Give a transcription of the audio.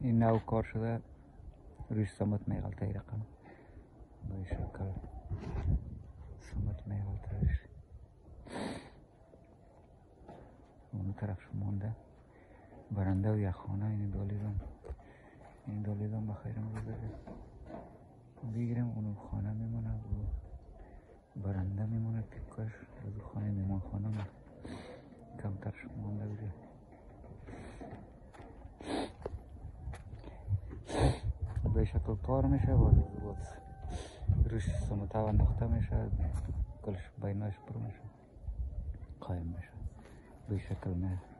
این نو کار شده روی سمت میغلطه ای رقم با این شکل سمت میغلطه اون طرف مونده برنده و یک خانه این دالیدم بخیرم رو بگیرم اونو خانه میمونه و برنده میمونه که کاش از خانه میمان خانه کمتر مونده بگیرم به شکل کار میشه باز روش سمته و انداخته میشه کلش بیناش پر میشه قایم میشه به شکل میشه